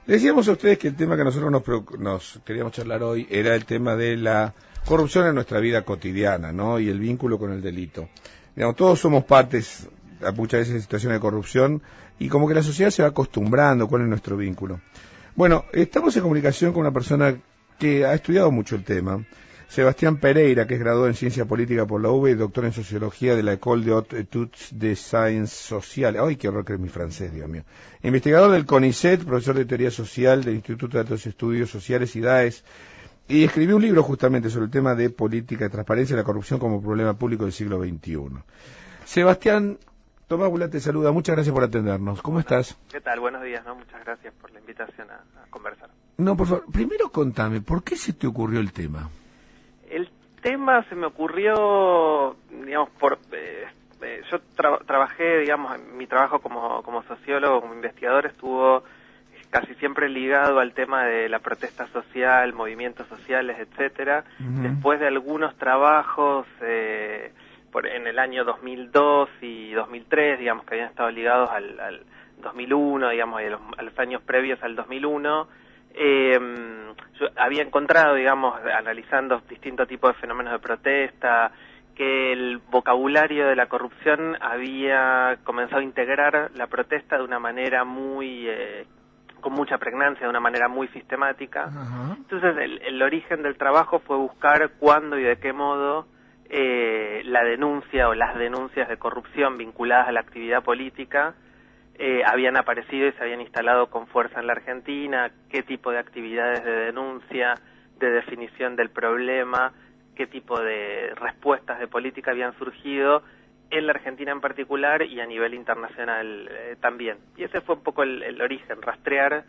Decíamos a ustedes que el tema que nosotros nos queríamos charlar hoy era el tema de la corrupción en nuestra vida cotidiana, ¿no? Y el vínculo con el delito. Digamos, todos somos partes, muchas veces, de situaciones de corrupción, y como que la sociedad se va acostumbrando cuál es nuestro vínculo. Bueno, estamos en comunicación con una persona que ha estudiado mucho el tema, Sebastián Pereira, que es graduado en Ciencia Política por la UBA y doctor en Sociología de la École de Hautes Études de Sciences Sociales. ¡Ay, qué horror que es mi francés, Dios mío! Investigador del CONICET, profesor de Teoría Social del Instituto de Altos Estudios Sociales y DAES, y escribió un libro justamente sobre el tema de política de transparencia y la corrupción como problema público del siglo XXI. Sebastián, Tomás Bula te saluda, muchas gracias por atendernos. ¿Cómo estás? ¿Qué tal? Buenos días, ¿no? Muchas gracias por la invitación a conversar. No, por favor, primero contame, ¿por qué se te ocurrió el tema? El tema se me ocurrió, digamos, yo trabajé, digamos, en mi trabajo como sociólogo, como investigador, estuvo casi siempre ligado al tema de la protesta social, movimientos sociales, etcétera. Después de algunos trabajos en el año 2002 y 2003, digamos, que habían estado ligados al 2001, digamos, a los años previos al 2001, yo había encontrado, digamos, analizando distintos tipos de fenómenos de protesta, que el vocabulario de la corrupción había comenzado a integrar la protesta de una manera muy con mucha pregnancia, de una manera muy sistemática. Entonces el origen del trabajo fue buscar cuándo y de qué modo la denuncia o las denuncias de corrupción vinculadas a la actividad política habían aparecido y se habían instalado con fuerza en la Argentina, qué tipo de actividades de denuncia, de definición del problema, qué tipo de respuestas de política habían surgido en la Argentina en particular y a nivel internacional también. Y ese fue un poco el origen, rastrear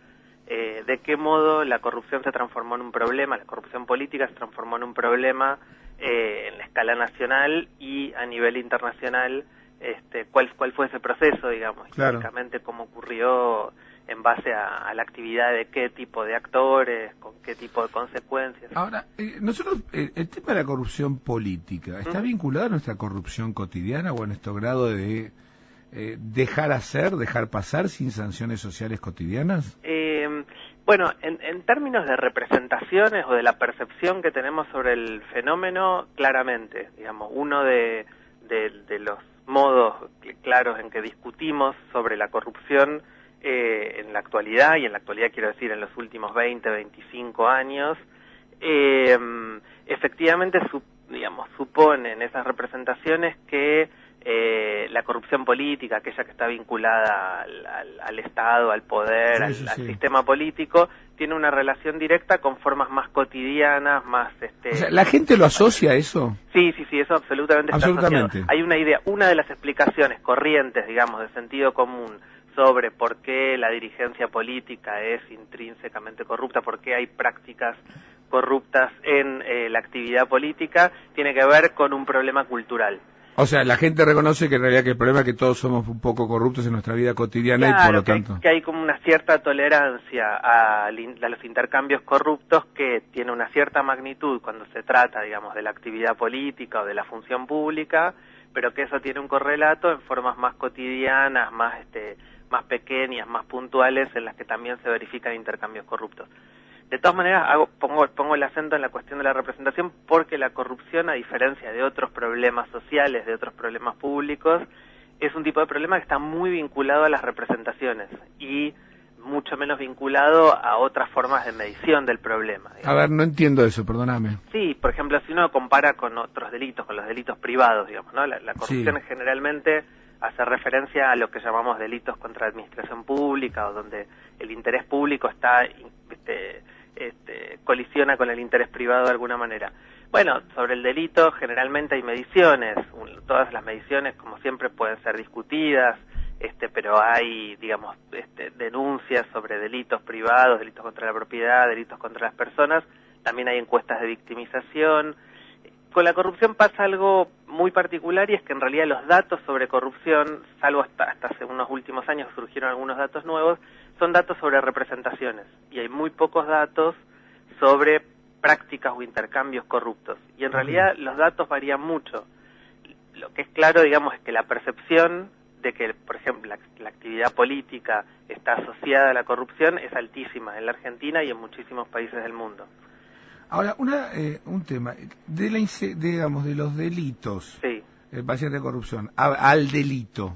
de qué modo la corrupción se transformó en un problema, la corrupción política se transformó en un problema en la escala nacional y a nivel internacional. ¿Cuál fue ese proceso, digamos? Claro. Históricamente, cómo ocurrió en base a la actividad de qué tipo de actores, con qué tipo de consecuencias. Ahora, nosotros, el tema de la corrupción política, ¿está vinculado a nuestra corrupción cotidiana o a nuestro grado de dejar hacer, dejar pasar sin sanciones sociales cotidianas? Bueno, en términos de representaciones o de la percepción que tenemos sobre el fenómeno, claramente, digamos, uno de los modos claros en que discutimos sobre la corrupción en la actualidad, y en la actualidad quiero decir en los últimos 20, 25 años, efectivamente suponen esas representaciones que la corrupción política, aquella que está vinculada al Estado, al poder, al sistema político, tiene una relación directa con formas más cotidianas, más... O sea, ¿la gente lo asocia a eso? Sí, eso absolutamente está asociado. Hay una idea, una de las explicaciones corrientes, digamos, de sentido común sobre por qué la dirigencia política es intrínsecamente corrupta, por qué hay prácticas corruptas en la actividad política, tiene que ver con un problema cultural. O sea, la gente reconoce que en realidad que el problema es que todos somos un poco corruptos en nuestra vida cotidiana, claro, y por lo tanto... que hay como una cierta tolerancia a los intercambios corruptos que tiene una cierta magnitud cuando se trata, digamos, de la actividad política o de la función pública, pero que eso tiene un correlato en formas más cotidianas, más pequeñas, más puntuales, en las que también se verifican intercambios corruptos. De todas maneras, pongo el acento en la cuestión de la representación porque la corrupción, a diferencia de otros problemas sociales, de otros problemas públicos, es un tipo de problema que está muy vinculado a las representaciones y mucho menos vinculado a otras formas de medición del problema, digamos. A ver, no entiendo eso, perdóname. Sí, por ejemplo, si uno compara con otros delitos, con los delitos privados, digamos, ¿no? La corrupción generalmente hace referencia a lo que llamamos delitos contra la administración pública, o donde el interés público está colisiona con el interés privado de alguna manera. Bueno, sobre el delito generalmente hay mediciones, todas las mediciones como siempre pueden ser discutidas, pero hay, digamos, denuncias sobre delitos privados, delitos contra la propiedad, delitos contra las personas, también hay encuestas de victimización. Con la corrupción pasa algo muy particular, y es que en realidad los datos sobre corrupción, salvo hasta hace unos últimos años surgieron algunos datos nuevos, son datos sobre representaciones, y hay muy pocos datos sobre prácticas o intercambios corruptos, y en realidad los datos varían mucho. Lo que es claro, digamos, es que la percepción de que, por ejemplo, la actividad política está asociada a la corrupción es altísima en la Argentina y en muchísimos países del mundo. Ahora, un tema, digamos, de los delitos, Sí. el paciente de corrupción, al delito,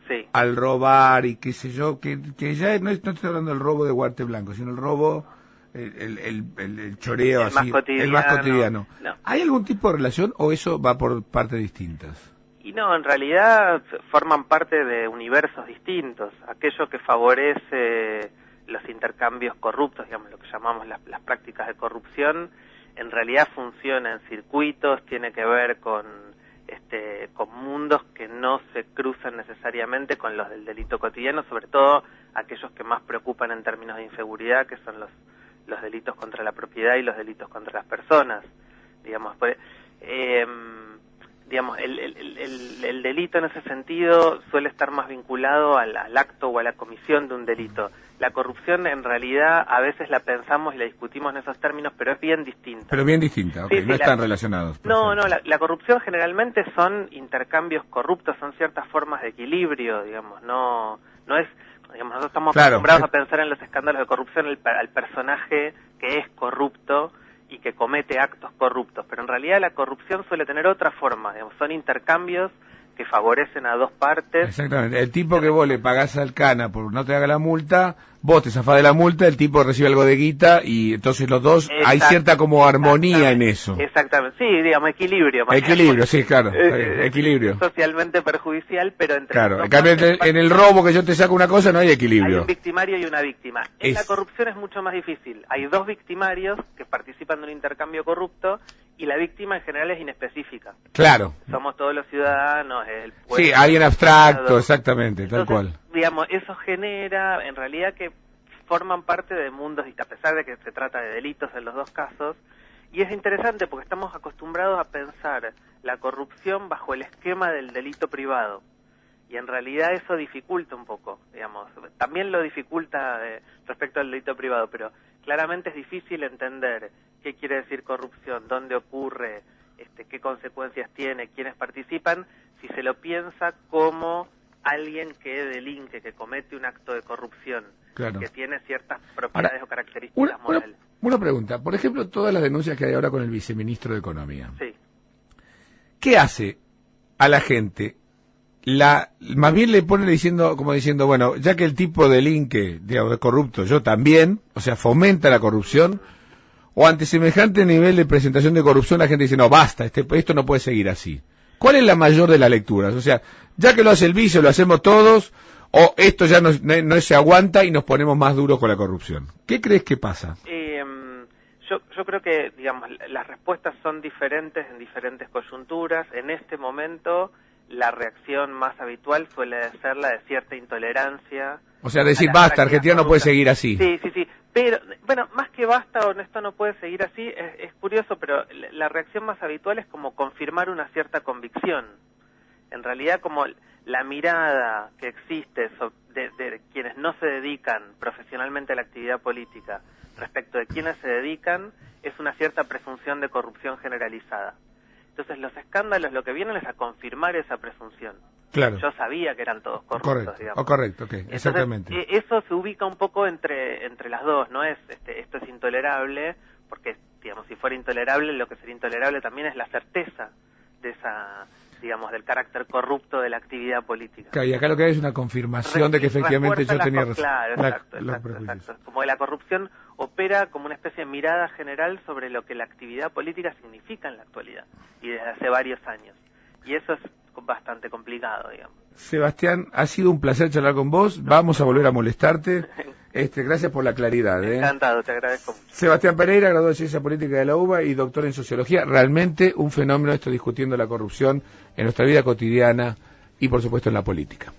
Sí. al robar y qué sé yo, que ya no estoy hablando del robo de guante blanco, sino el robo, el choreo, El más el más cotidiano. No. ¿Hay algún tipo de relación o eso va por partes distintas? Y no, en realidad forman parte de universos distintos. Aquello que favorece los intercambios corruptos, digamos, lo que llamamos las prácticas de corrupción, en realidad funciona en circuitos, tiene que ver con mundos que no se cruzan necesariamente con los del delito cotidiano, sobre todo aquellos que más preocupan en términos de inseguridad, que son los delitos contra la propiedad y los delitos contra las personas. Digamos, el delito en ese sentido suele estar más vinculado al acto o a la comisión de un delito. La corrupción en realidad a veces la pensamos y la discutimos en esos términos, pero es bien distinta. Pero bien distinta, okay. Sí, no están relacionados. No, la corrupción generalmente son intercambios corruptos, son ciertas formas de equilibrio, digamos, no es, digamos, nosotros estamos acostumbrados a pensar en los escándalos de corrupción al personaje que es corrupto y que comete actos corruptos, pero en realidad la corrupción suele tener otra forma, digamos, son intercambios que favorecen a dos partes. Exactamente, el tipo que vos le pagás al cana por no te haga la multa, vos te zafás de la multa, el tipo recibe algo de guita y entonces los dos, hay cierta como armonía en eso. Exactamente, sí, digamos, equilibrio. Equilibrio, sí, claro, equilibrio. Socialmente perjudicial, pero entre... Claro, en cambio en el robo que yo te saco una cosa no hay equilibrio. Hay un victimario y una víctima. En la corrupción es mucho más difícil. Hay dos victimarios que participan de un intercambio corrupto y la víctima en general es inespecífica. Claro. Somos todos los ciudadanos, el pueblo. Sí, alguien abstracto, exactamente, tal cual. Digamos, eso genera, en realidad, que forman parte de mundos, a pesar de que se trata de delitos en los dos casos, y es interesante porque estamos acostumbrados a pensar la corrupción bajo el esquema del delito privado, y en realidad eso dificulta un poco, digamos, también lo dificulta respecto al delito privado, pero claramente es difícil entender qué quiere decir corrupción, dónde ocurre, qué consecuencias tiene, quiénes participan, si se lo piensa como alguien que delinque, que comete un acto de corrupción, claro, que tiene ciertas propiedades o características morales. Una pregunta, por ejemplo, todas las denuncias que hay ahora con el viceministro de Economía. Sí. ¿Qué hace a la gente? Más bien le pone diciendo, bueno, ya que el tipo delinque, digamos, es corrupto, yo también, o sea, fomenta la corrupción, o ante semejante nivel de presentación de corrupción la gente dice, no, basta, esto no puede seguir así. ¿Cuál es la mayor de las lecturas? O sea, ya que lo hace el vice, lo hacemos todos, o esto ya no se aguanta y nos ponemos más duros con la corrupción. ¿Qué crees que pasa? Yo creo que, digamos, las respuestas son diferentes en diferentes coyunturas. En este momento, la reacción más habitual suele ser la de cierta intolerancia. O sea, decir, basta, Argentina no puede seguir así. Sí. Pero, bueno, más que basta o esto no puede seguir así, es curioso, pero la reacción más habitual es como confirmar una cierta convicción. En realidad, como la mirada que existe de quienes no se dedican profesionalmente a la actividad política respecto de quienes se dedican, es una cierta presunción de corrupción generalizada. Entonces, los escándalos lo que vienen es a confirmar esa presunción. Claro. Yo sabía que eran todos corruptos, digamos. Correcto, okay, exactamente. Entonces, eso se ubica un poco entre las dos, ¿no? Esto es intolerable, porque, digamos, si fuera intolerable, lo que sería intolerable también es la certeza de esa, digamos, del carácter corrupto de la actividad política. Claro, y acá lo que hay es una confirmación de que efectivamente yo tenía razón. Claro, exacto. Como que la corrupción opera como una especie de mirada general sobre lo que la actividad política significa en la actualidad, y desde hace varios años. Y eso es bastante complicado, digamos. Sebastián, ha sido un placer charlar con vos. Vamos a volver a molestarte. Gracias por la claridad. Encantado, te agradezco mucho. Sebastián Pereira, graduado de Ciencia Política de la UBA y doctor en Sociología. Realmente un fenómeno esto discutiendo la corrupción en nuestra vida cotidiana y, por supuesto, en la política.